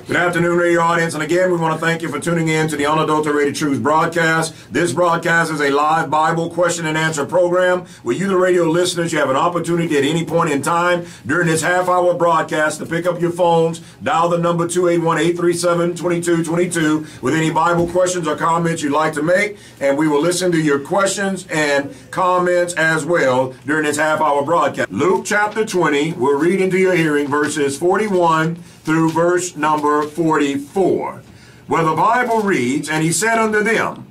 Good afternoon, radio audience, and again, we want to thank you for tuning in to the Unadulterated Truth broadcast. This broadcast is a live Bible question and answer program where you, the radio listeners, you have an opportunity at any point in time during this half-hour broadcast to pick up your phones, dial the number 281-837-2222 with any Bible questions or comments you'd like to make, and we will listen to your questions and comments as well during this half-hour broadcast. Luke chapter 20, we'll read into your hearing verses 41 through verse number 44, where the Bible reads, "And he said unto them,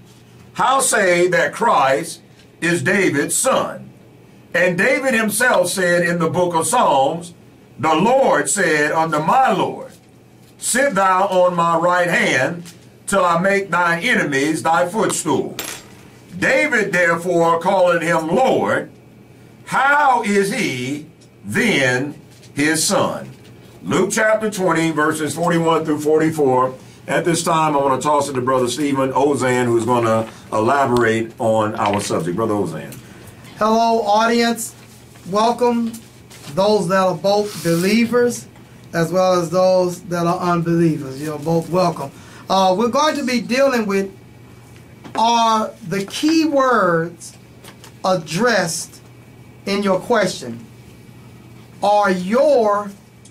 How say that Christ is David's son? And David himself said in the book of Psalms, The Lord said unto my Lord, Sit thou on my right hand, till I make thine enemies thy footstool. David therefore calling him Lord, how is he then his son?" Luke chapter 20, verses 41 through 44. At this time, I want to toss it to Brother Stephen Ozan, who's going to elaborate on our subject. Brother Ozan. Hello, audience. Welcome those that are both believers as well as those that are unbelievers. You're both welcome. We're going to be dealing with, are the key words addressed in your question? Are your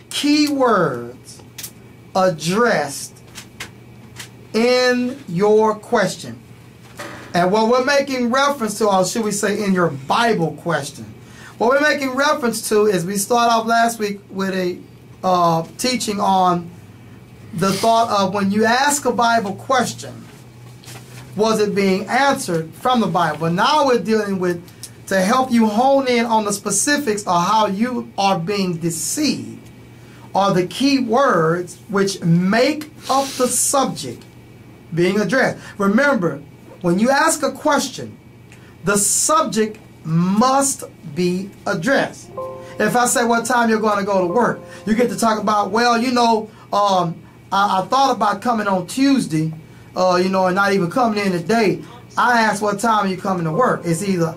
key words addressed in your question? And what we're making reference to, or should we say in your Bible question, what we're making reference to is, we started off last week with a teaching on the thought of, when you ask a Bible question, was it being answered from the Bible? But now we're dealing with, to help you hone in on the specifics of how you are being deceived, are the key words which make up the subject being addressed. Remember, when you ask a question, the subject must be addressed. If I say what time you're going to go to work, you get to talk about, well, you know, I thought about coming on Tuesday, you know, and not even coming in today. I asked, what time are you coming to work? It's either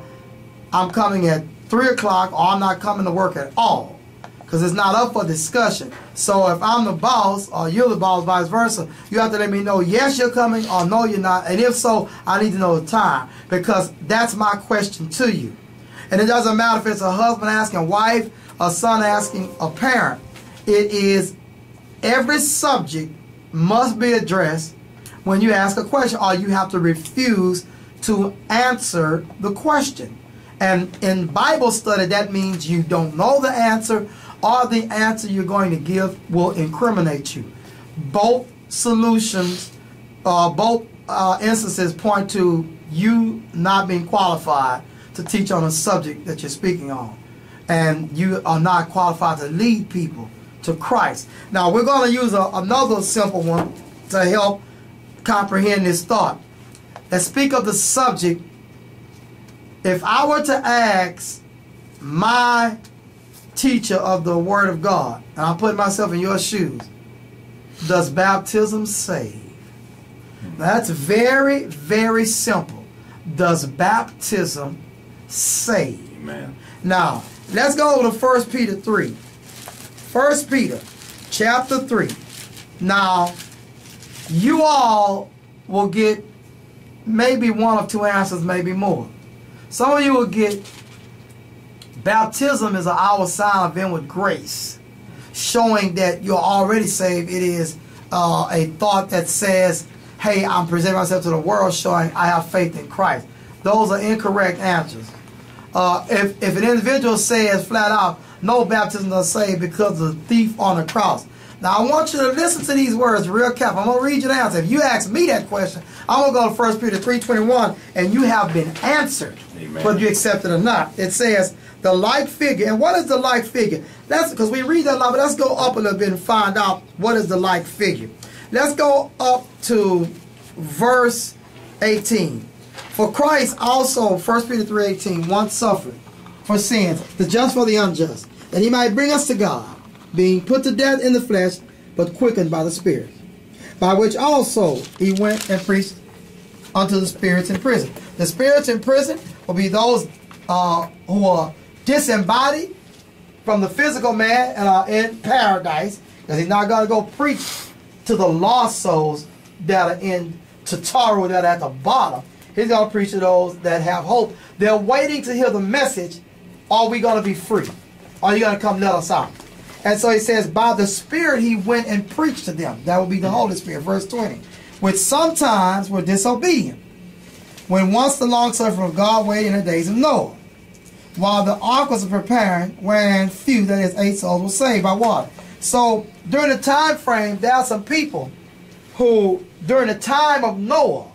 I'm coming at 3 o'clock or I'm not coming to work at all, because it's not up for discussion. So if I'm the boss or you're the boss, vice versa, you have to let me know, yes, you're coming, or no, you're not. And if so, I need to know the time, because that's my question to you. And it doesn't matter if it's a husband asking a wife, a son asking a parent. It is, every subject must be addressed when you ask a question, or you have to refuse to answer the question. And in Bible study, that means you don't know the answer, or the answer you're going to give will incriminate you. Both solutions, both instances point to you not being qualified to teach on a subject that you're speaking on. And you are not qualified to lead people to Christ. Now, we're going to use another simple one to help comprehend this thought. Let's speak of the subject. If I were to ask my teacher of the Word of God, and I'm putting myself in your shoes, does baptism save? Now, that's very, very simple. Does baptism save? Amen. Now, let's go to 1 Peter 3. 1 Peter chapter 3. Now, you all will get maybe one of two answers, maybe more. Some of you will get, baptism is an outward sign of inward grace, showing that you're already saved. It is a thought that says, hey, I'm presenting myself to the world, showing I have faith in Christ. Those are incorrect answers. If an individual says flat out, no, baptism doesn't save because of the thief on the cross. Now, I want you to listen to these words real careful. I'm going to read you the answer. If you ask me that question, I'm going to go to 1 Peter 3:21, and you have been answered, Amen, whether you accept it or not. It says, the like figure. And what is the like figure? That's because we read that a lot, but let's go up a little bit and find out what is the like figure. Let's go up to verse 18. For Christ also, 1 Peter 3:18, once suffered for sins, the just for the unjust, that he might bring us to God, being put to death in the flesh, but quickened by the Spirit, by which also he went and preached unto the spirits in prison. The spirits in prison will be those who are disembodied from the physical man and are in paradise, because he's not going to go preach to the lost souls that are in Tartarus, that are at the bottom. He's going to preach to those that have hope. They're waiting to hear the message. Are we going to be free? Are you going to come let us out? And so he says, by the Spirit he went and preached to them. That would be the Holy Spirit. Verse 20. Which sometimes were disobedient, when once the long-suffering of God waited in the days of Noah, while the ark was preparing, wherein few, that is 8 souls, were saved by water. So during the time frame, there are some people who, during the time of Noah,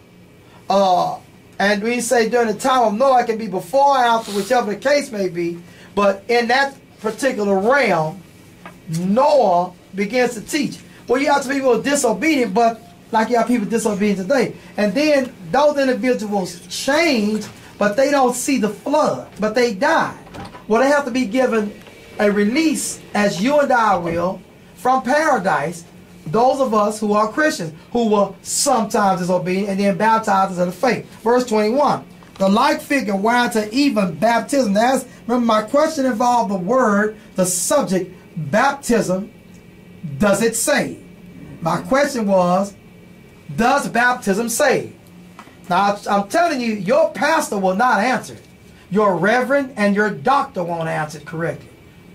and we say during the time of Noah, it can be before or after, whichever the case may be, but in that particular realm, Noah begins to teach. Well, you have some people who are disobedient, but like you have people disobedient today. And then those individuals change, but they don't see the flood, but they die. Well, they have to be given a release, as you and I will, from paradise, those of us who are Christians, who were sometimes disobedient and then baptized into the faith. Verse 21, the like figure whereunto even baptism. That's, remember, my question involved the word, the subject, baptism. Does it save? My question was, does baptism save? Now, I'm telling you, your pastor will not answer it. Your reverend and your doctor won't answer it correctly.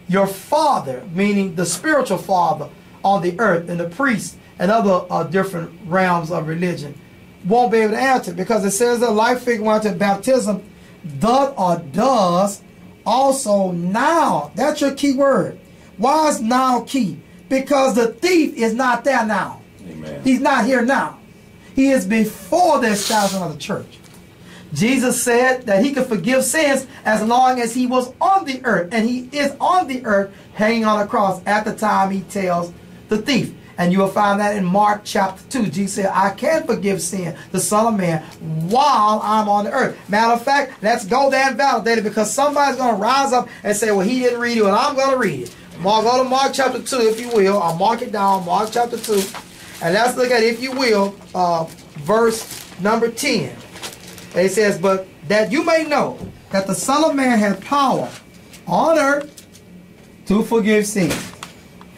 Your father, meaning the spiritual father on the earth, and the priest and other different realms of religion, won't be able to answer it, because it says the life figure unto baptism doth or does also now. That's your key word. Why is now key? Because the thief is not there now. Amen. He's not here now. He is before the establishment of the church. Jesus said that he could forgive sins as long as he was on the earth. And he is on the earth hanging on a cross at the time he tells the thief. And you will find that in Mark chapter 2. Jesus said, I can forgive sin, the Son of Man, while I'm on the earth. Matter of fact, let's go there and validate it, because somebody's going to rise up and say, well, he didn't read it, and I'm going to read it. Go to Mark chapter 2, if you will. I'll mark it down, Mark chapter 2. And let's look at, if you will, verse number 10. And it says, but that you may know that the Son of Man has power on earth to forgive sins.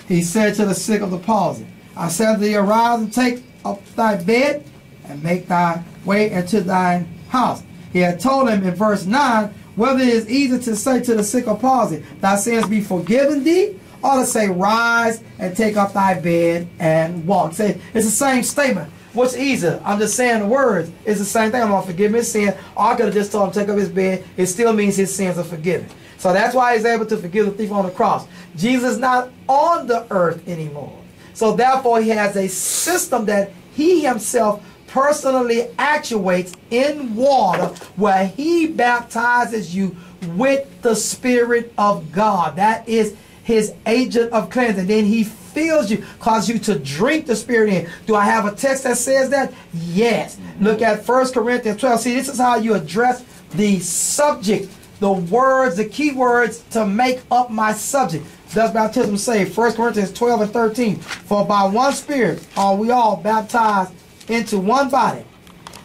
He said to the sick of the palsy, I said unto thee, arise and take up thy bed and make thy way into thine house. He had told him in verse 9, whether it is easy to say to the sick of palsy, thy sins be forgiven thee, or to say, rise and take up thy bed and walk. Say, it's the same statement. What's easier? I'm just saying the words. It's the same thing. I'm going to forgive him his sin. Or I could have just told him to take up his bed. It still means his sins are forgiven. So that's why he's able to forgive the thief on the cross. Jesus is not on the earth anymore. So therefore he has a system that he himself personally actuates in water, where he baptizes you with the Spirit of God. That is his agent of cleansing. Then he fills you, causes you to drink the Spirit in. Do I have a text that says that? Yes. Look at 1 Corinthians 12. See, this is how you address the subject, the words, the key words to make up my subject. Does baptism save? 1 Corinthians 12 and 13. For by one Spirit are we all baptized into one body,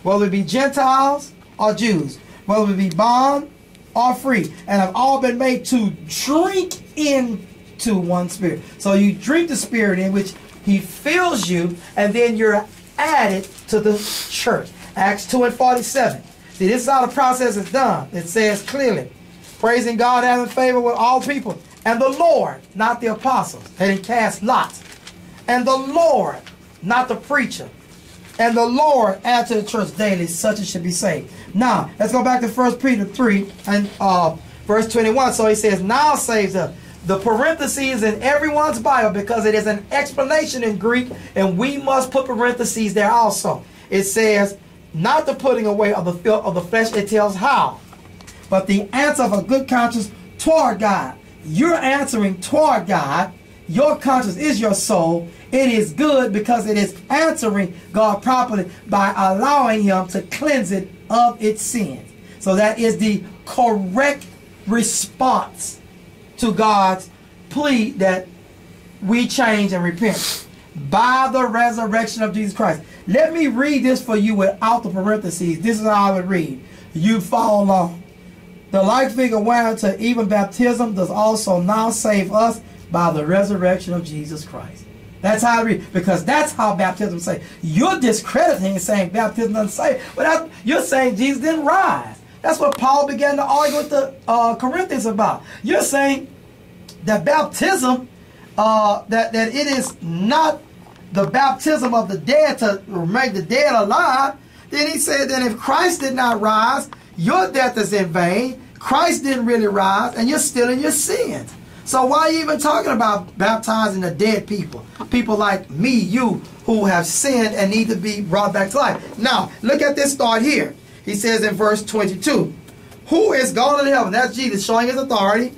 whether it be Gentiles or Jews, whether it be bond or free, and have all been made to drink into one Spirit. So you drink the Spirit in, which he fills you, and then you're added to the church. Acts 2 and 47. See, this is how the process is done. It says clearly, praising God, having favor with all people, and the Lord, not the apostles. They didn't cast lots. And the Lord, not the preacher. And the Lord add to the church daily, such as should be saved. Now, let's go back to 1 Peter 3 and verse 21. So he says, now saves us. The parentheses in everyone's Bible, because it is an explanation in Greek, and we must put parentheses there also. It says, not the putting away of the filth of the flesh, it tells how, but the answer of a good conscience toward God. You're answering toward God. Your conscience is your soul. It is good because it is answering God properly by allowing him to cleanse it of its sins. So that is the correct response to God's plea that we change and repent by the resurrection of Jesus Christ. Let me read this for you without the parentheses. This is how I would read. You follow along. The like figure whereunto even baptism does also now save us by the resurrection of Jesus Christ. That's how I read, because that's how baptism say. You're discrediting and saying baptism doesn't save, but you're saying Jesus didn't rise. That's what Paul began to argue with the Corinthians about. You're saying that baptism, that it is not the baptism of the dead to make the dead alive. Then he said that if Christ did not rise, your death is in vain. Christ didn't really rise, and you're still in your sins. So why are you even talking about baptizing the dead people? People like me, you, who have sinned and need to be brought back to life. Now, look at this thought here. He says in verse 22, who is God in heaven? That's Jesus showing his authority,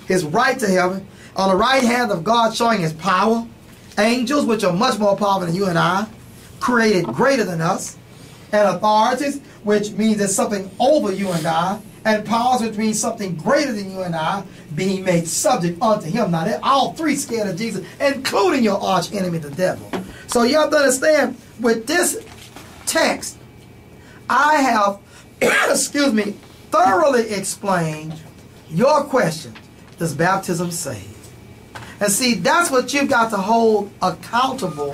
his right to heaven. On the right hand of God showing his power. Angels, which are much more powerful than you and I, created greater than us. And authorities, which means there's something over you and I. And powers, which means something greater than you and I, being made subject unto him. Now, they're all three scared of Jesus, including your arch enemy, the devil. So you have to understand, with this text, I have, excuse me, thoroughly explained your question, does baptism save? And see, that's what you've got to hold accountable,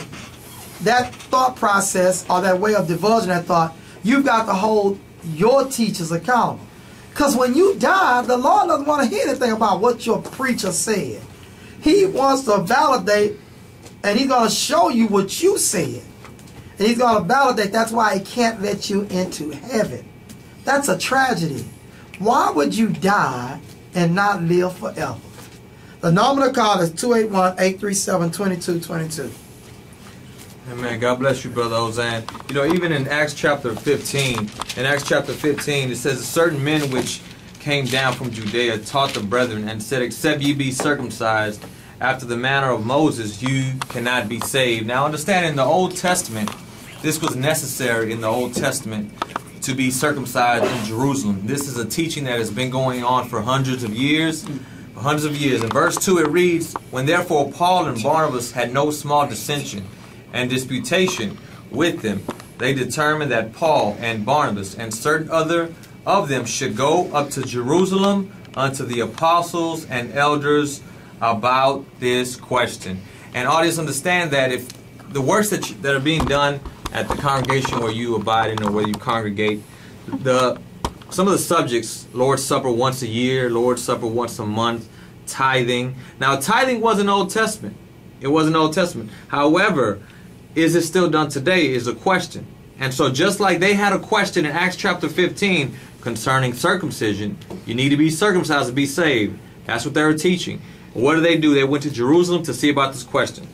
that thought process or that way of divulging that thought. You've got to hold your teachers accountable. Because when you die, the Lord doesn't want to hear anything about what your preacher said. He wants to validate, and he's going to show you what you said. And he's going to validate. That's why he can't let you into heaven. That's a tragedy. Why would you die and not live forever? The number to call is 281-837-2222. Amen. God bless you, Brother Ozan. You know, even in Acts chapter 15, it says, certain men which came down from Judea taught the brethren and said, except ye be circumcised after the manner of Moses, you cannot be saved. Now understand, in the Old Testament, this was necessary in the Old Testament to be circumcised in Jerusalem. This is a teaching that has been going on for hundreds of years. In verse 2 it reads, when therefore Paul and Barnabas had no small dissension and disputation with them, they determined that Paul and Barnabas and certain other of them should go up to Jerusalem unto the apostles and elders about this question. And audience, understand that if the works that are being done at the congregation where you abide in or where you congregate, some of the subjects, Lord's Supper once a year, Lord's Supper once a month, tithing. Now, tithing wasn't Old Testament. It wasn't Old Testament. However, is it still done today is a question. And so just like they had a question in Acts chapter 15 concerning circumcision, you need to be circumcised to be saved. That's what they were teaching. What did? They went to Jerusalem to see about this question.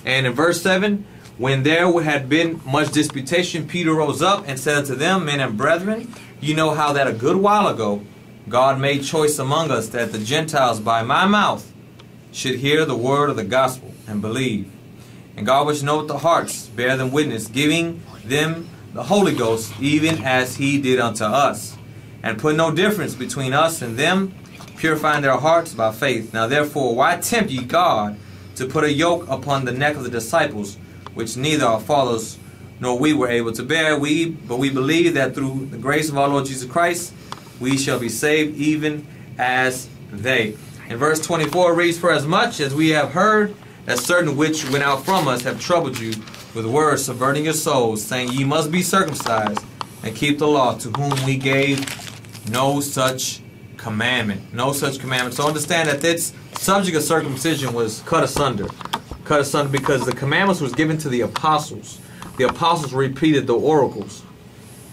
And in verse 7, when there had been much disputation, Peter rose up and said unto them, men and brethren, you know how that a good while ago God made choice among us that the Gentiles by my mouth should hear the word of the gospel and believe. And God which knoweth the hearts bear them witness, giving them the Holy Ghost, even as he did unto us, and put no difference between us and them, purifying their hearts by faith. Now therefore, why tempt ye God to put a yoke upon the neck of the disciples, which neither our fathers nor we were able to bear? But we believe that through the grace of our Lord Jesus Christ, we shall be saved even as they. In verse 24 it reads, for as much as we have heard that certain which went out from us have troubled you with words, subverting your souls, saying, ye must be circumcised and keep the law, to whom we gave no such commandment. No such commandment. So understand that this subject of circumcision was cut asunder. Cut asunder because the commandments was given to the apostles. The apostles repeated the oracles.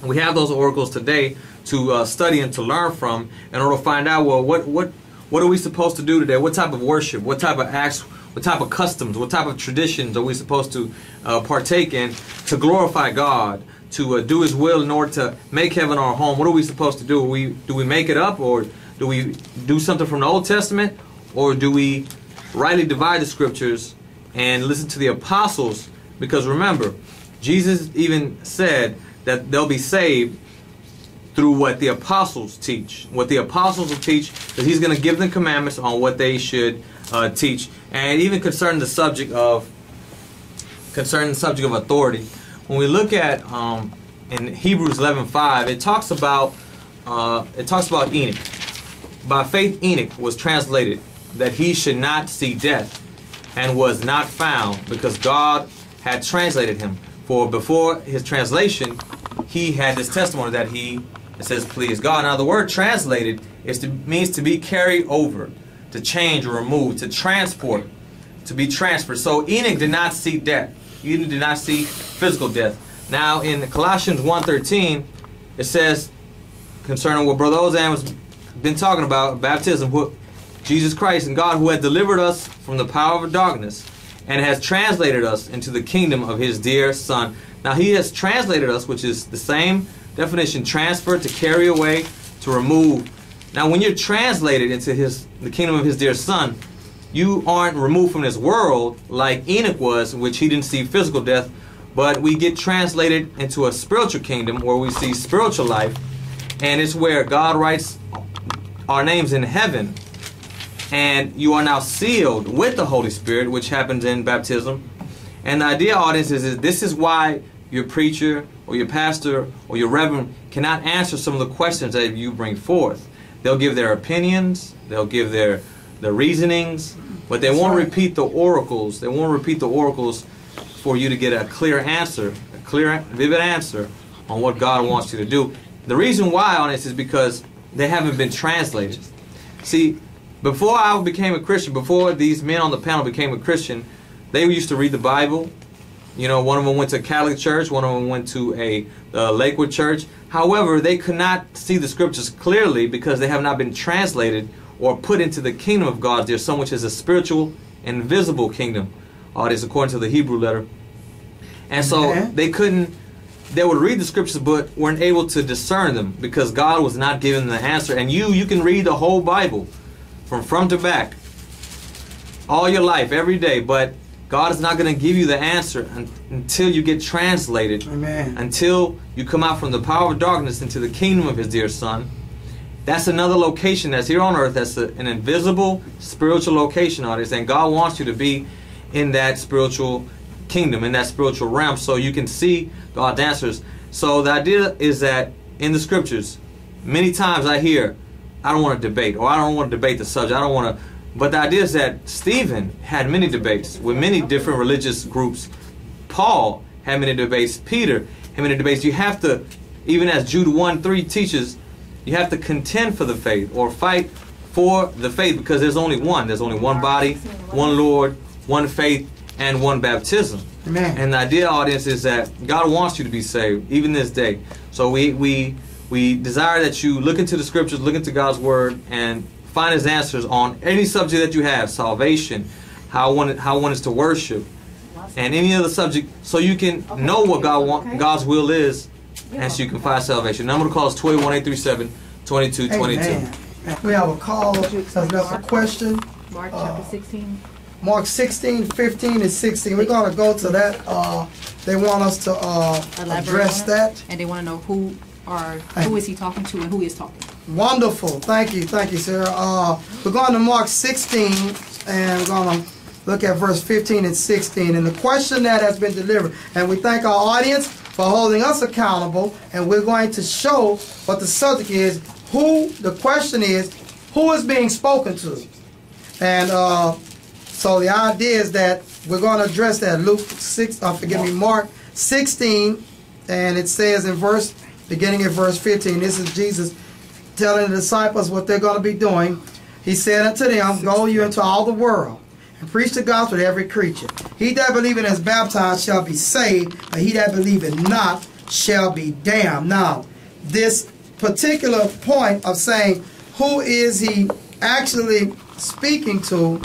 And we have those oracles today to study and to learn from in order to find out, well, what are we supposed to do today? What type of worship? What type of acts? What type of customs? What type of traditions are we supposed to partake in to glorify God, to do His will in order to make heaven our home? What are we supposed to do? Do we make it up, or do we do something from the Old Testament, or do we rightly divide the scriptures and listen to the apostles? Because remember, Jesus even said that they'll be saved through what the apostles teach. What the apostles will teach, that He's going to give them commandments on what they should teach. And even concerning the subject of authority, when we look at in Hebrews 11:5, it talks about Enoch. By faith Enoch was translated that he should not see death, and was not found, because God had translated him. For before his translation, he had this testimony that it says, please God. Now the word translated means to be carried over, to change or remove, to transport, to be transferred. So Enoch did not see death. Enoch did not see physical death. Now in Colossians 1:13, it says, concerning what Brother Ozan was been talking about, baptism, Jesus Christ and God, who had delivered us from the power of darkness and has translated us into the kingdom of his dear Son. Now he has translated us, which is the same definition, transfer, to carry away, to remove. Now when you're translated into the kingdom of his dear Son, you aren't removed from this world like Enoch was, in which he didn't see physical death, but we get translated into a spiritual kingdom where we see spiritual life, and it's where God writes our names in heaven, and you are now sealed with the Holy Spirit, which happens in baptism. And the idea, audience, is this is why your preacher or your pastor or your reverend cannot answer some of the questions that you bring forth. They'll give their opinions, they'll give their reasonings, but they won't repeat the oracles. They won't repeat the oracles for you to get a clear answer, a clear, vivid answer on what God wants you to do. The reason why, audience, is because they haven't been translated. See, before I became a Christian, before these men on the panel became a Christian, they used to read the Bible. You know, one of them went to a Catholic church, one of them went to a Lakewood church. However, they could not see the scriptures clearly because they have not been translated or put into the kingdom of God. There's so much as a spiritual, invisible kingdom. Audience, according to the Hebrew letter. And so they would read the scriptures but weren't able to discern them because God was not giving them the answer. And you can read the whole Bible from front to back all your life, every day, but God is not going to give you the answer until you get translated. Amen. Until you come out from the power of darkness into the kingdom of his dear Son. That's another location that's here on earth. That's an invisible spiritual location, audience, and God wants you to be in that spiritual kingdom, in that spiritual realm, so you can see God's answers. So the idea is that in the scriptures, many times I hear, I don't want to debate, or I don't want to debate the subject, I don't want to. But the idea is that Stephen had many debates with many different religious groups. Paul had many debates. Peter had many debates. You have to, even as Jude 1:3 teaches, you have to contend for the faith or fight for the faith, because there's only one. There's only one body, one Lord, one faith, and one baptism. Amen. And the idea, audience, is that God wants you to be saved, even this day. So we desire that you look into the scriptures, look into God's word, and find his answers on any subject that you have, salvation, how one is to worship, and any other subject, so you can know what God's will is, and so you can find salvation. Number to call is 21837-2222. We have a call. That's a question. Mark chapter 16. Mark 16, 15, and 16. We're going to go to that. They want us to address that. And they want to know who is he talking to and who is talking. Wonderful. Thank you, Sarah. We're going to Mark 16, and we're going to look at verse 15 and 16. And the question that has been delivered. And we thank our audience for holding us accountable. And we're going to show what the subject is. The question is, who is being spoken to? And so the idea is that we're going to address that. Mark 16, and it says beginning in verse 15, this is Jesus telling the disciples what they're going to be doing. He said unto them, go you into all the world, and preach the gospel to every creature. He that believeth and is baptized shall be saved, but he that believeth not shall be damned. Now, this particular point of saying, who is he actually speaking to,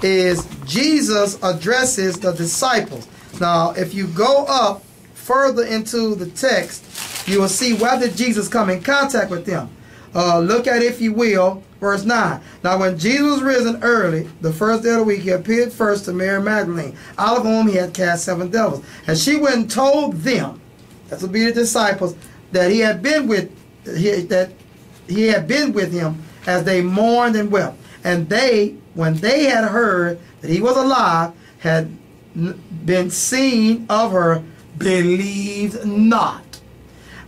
is Jesus addresses the disciples. Now, if you go up further into the text, you will see where did Jesus come in contact with them. Look at, if you will, verse 9. Now, when Jesus was risen early, the first day of the week, he appeared first to Mary Magdalene, out of whom he had cast 7 devils. And she went and told them, that would be the disciples, that he had been with him as they mourned and wept. And they, when they had heard that he was alive, had been seen of her, believed not.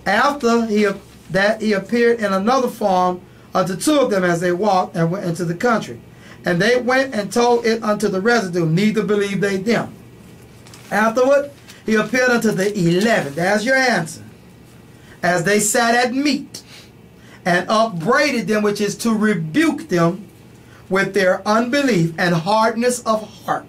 After he appeared in another form unto 2 of them as they walked and went into the country. And they went and told it unto the residue, neither believed they them. Afterward, he appeared unto the 11. There's your answer. As they sat at meat, and upbraided them, which is to rebuke them with their unbelief and hardness of heart,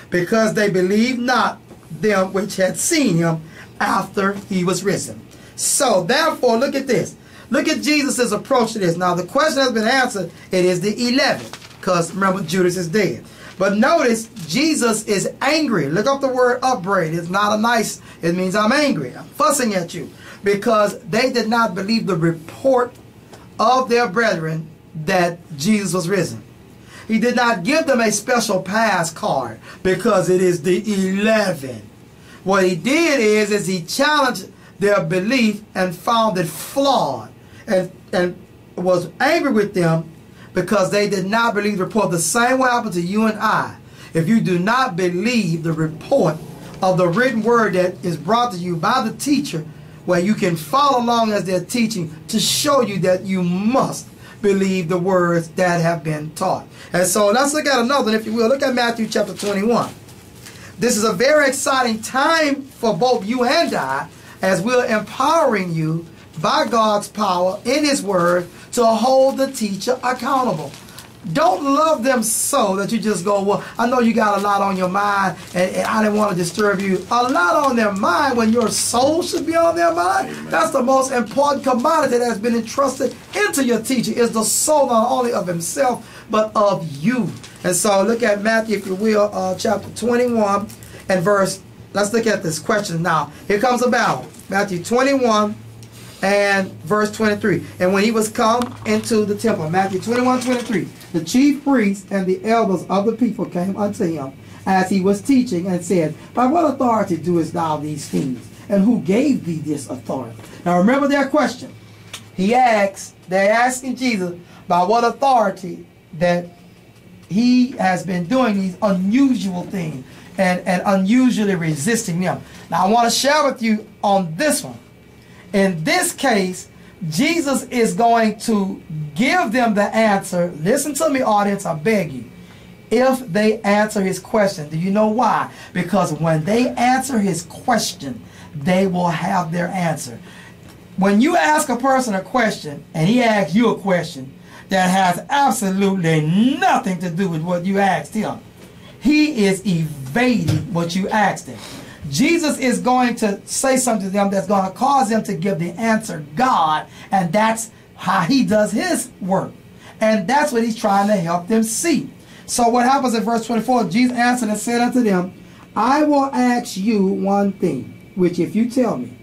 because they believed not them which had seen him after he was risen. So, therefore, look at this. Look at Jesus' approach to this. Now, the question has been answered. It is the 11, because remember, Judas is dead. But notice, Jesus is angry. Look up the word upbraid. It's not a nice, it means I'm angry. I'm fussing at you. Because they did not believe the report of their brethren that Jesus was risen. He did not give them a special pass card because it is the 11. What he did is he challenged their belief and found it flawed, and was angry with them because they did not believe the report. The same will happen to you and I. If you do not believe the report of the written word that is brought to you by the teacher, where you can follow along as they're teaching to show you that you must believe the words that have been taught. And so let's look at another one, if you will. Look at Matthew chapter 21. This is a very exciting time for both you and I, as we're empowering you by God's power in his word to hold the teacher accountable. Don't love them so that you just go, well, I know you got a lot on your mind, and I didn't want to disturb you. A lot on their mind when your soul should be on their mind. Amen. That's the most important commodity that has been entrusted into your teacher, is the soul not only of himself, but of you. And so look at Matthew, if you will, chapter 21 and verse, let's look at this question now. Here comes a battle. Matthew 21 and verse 23. And when he was come into the temple, Matthew 21:23, the chief priests and the elders of the people came unto him as he was teaching, and said, by what authority doest thou these things? And who gave thee this authority? Now remember their question. They're asking Jesus by what authority that he has been doing these unusual things and unusually resisting them. Now I want to share with you on this one. In this case, Jesus is going to give them the answer. Listen to me, audience, I beg you. If they answer his question. Do you know why? Because when they answer his question, they will have their answer. When you ask a person a question, and he asks you a question that has absolutely nothing to do with what you asked him, he is evading what you asked him. Jesus is going to say something to them that's going to cause them to give the answer God, and that's how he does his work. And that's what he's trying to help them see. So what happens in verse 24, Jesus answered and said unto them, I will ask you one thing, which if you tell me,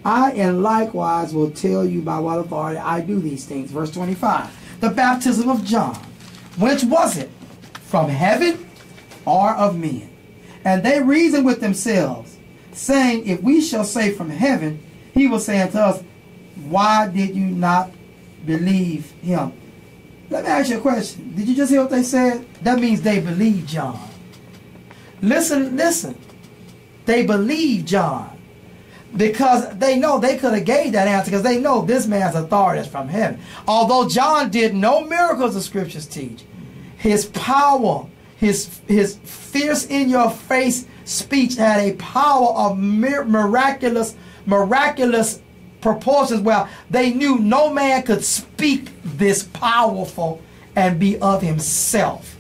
I and likewise will tell you by what authority I do these things. Verse 25, the baptism of John, whence was it? From heaven or of men? And they reasoned with themselves, saying, if we shall say from heaven, he will say unto us, why did you not believe him? Let me ask you a question. Did you just hear what they said? That means they believed John. Listen. They believed John. Because they know they could have gave that answer, because they know this man's authority is from heaven. Although John did no miracles the scriptures teach, his power, his fierce in-your-face speech had a power of miraculous proportions where they knew no man could speak this powerful and be of himself.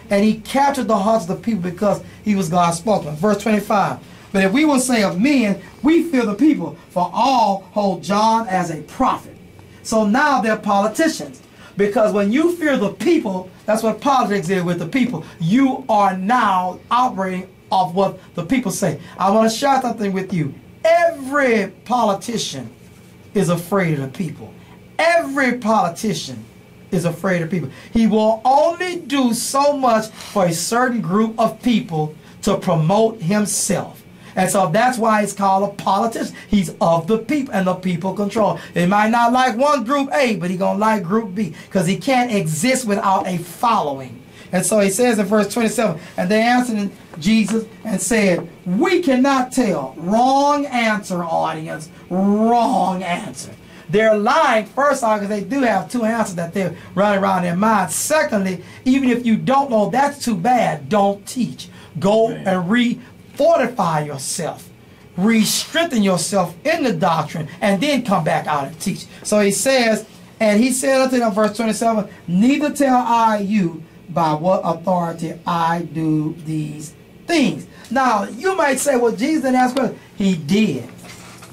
And he captured the hearts of the people because he was God's spokesman. Verse 25, but if we will say of men, we fear the people, for all hold John as a prophet. So now they're politicians. Because when you fear the people, that's what politics is with the people. You are now operating off what the people say. I want to share something with you. Every politician is afraid of the people. Every politician is afraid of people. He will only do so much for a certain group of people to promote himself. And so that's why he's called a politician. He's of the people, and the people control. They might not like one group A, but he's going to like group B, because he can't exist without a following. And so he says in verse 27, and they answered Jesus and said, we cannot tell. Wrong answer, audience. Wrong answer. they're lying, first of all, because they do have two answers that they're running around their mind. Secondly, even if you don't know, that's too bad. Don't teach. Go and re-fortify yourself. Re-strengthen yourself in the doctrine, and then come back out and teach. So he says, and he said unto them, verse 27, neither tell I you by what authority I do these things. Now, you might say, well, Jesus didn't ask questions. He did.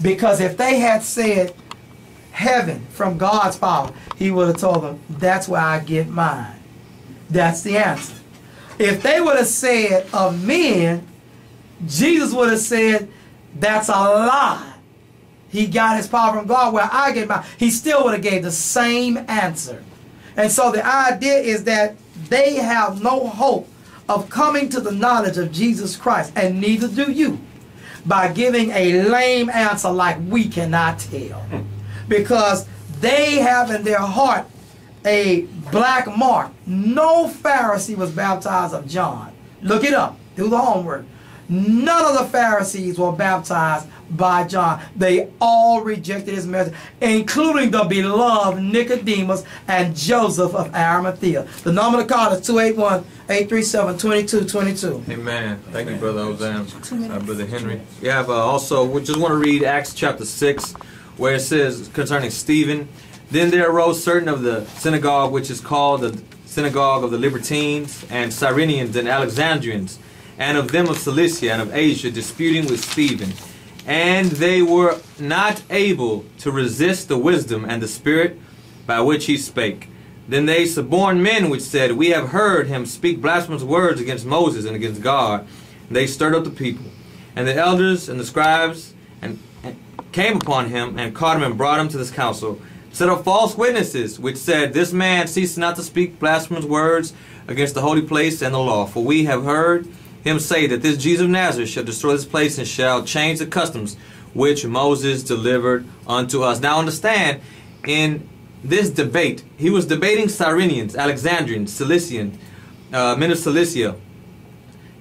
Because if they had said heaven from God's power, he would have told them, that's where I get mine. That's the answer. If they would have said of men, Jesus would have said, that's a lie. He got his power from God where I get mine. He still would have gave the same answer. And so the idea is that they have no hope of coming to the knowledge of Jesus Christ, and neither do you, by giving a lame answer like we cannot tell. Because they have in their heart a black mark. No Pharisee was baptized of John. Look it up. Do the homework. None of the Pharisees were baptized by John. They all rejected his message, including the beloved Nicodemus and Joseph of Arimathea. The number to call is 281-837-2222. Amen. Thank you, Brother Ozan. Brother Henry. We have also, we just want to read Acts chapter 6, where it says concerning Stephen, then there arose certain of the synagogue, which is called the synagogue of the Libertines, and Cyrenians and Alexandrians, and of them of Cilicia and of Asia, disputing with Stephen. And they were not able to resist the wisdom and the spirit by which he spake. Then they suborned men which said, we have heard him speak blasphemous words against Moses and against God. And they stirred up the people. And the elders and the scribes and came upon him and caught him and brought him to this council. Set up false witnesses which said, this man ceased not to speak blasphemous words against the holy place and the law. For we have heard him say that this Jesus of Nazareth shall destroy this place and shall change the customs which Moses delivered unto us. Now understand, in this debate, he was debating Cyrenians, Alexandrians, Cilician, men of Cilicia.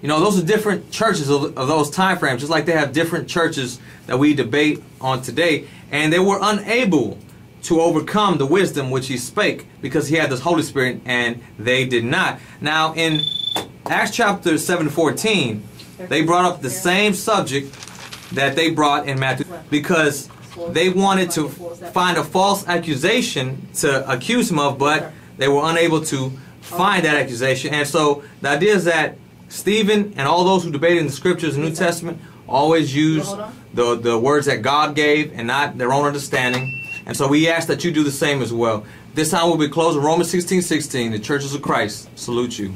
You know, those are different churches of those time frames, just like they have different churches that we debate on today. And they were unable to overcome the wisdom which he spake, because he had this Holy Spirit and they did not. Now in Acts chapter 7:14, they brought up the same subject that they brought in Matthew, because they wanted to find a false accusation to accuse him of, but they were unable to find that accusation. And so the idea is that Stephen and all those who debated in the scriptures in the New Testament always used the words that God gave and not their own understanding. And so we ask that you do the same as well. This time we'll be closing Romans 16:16. The churches of Christ salute you.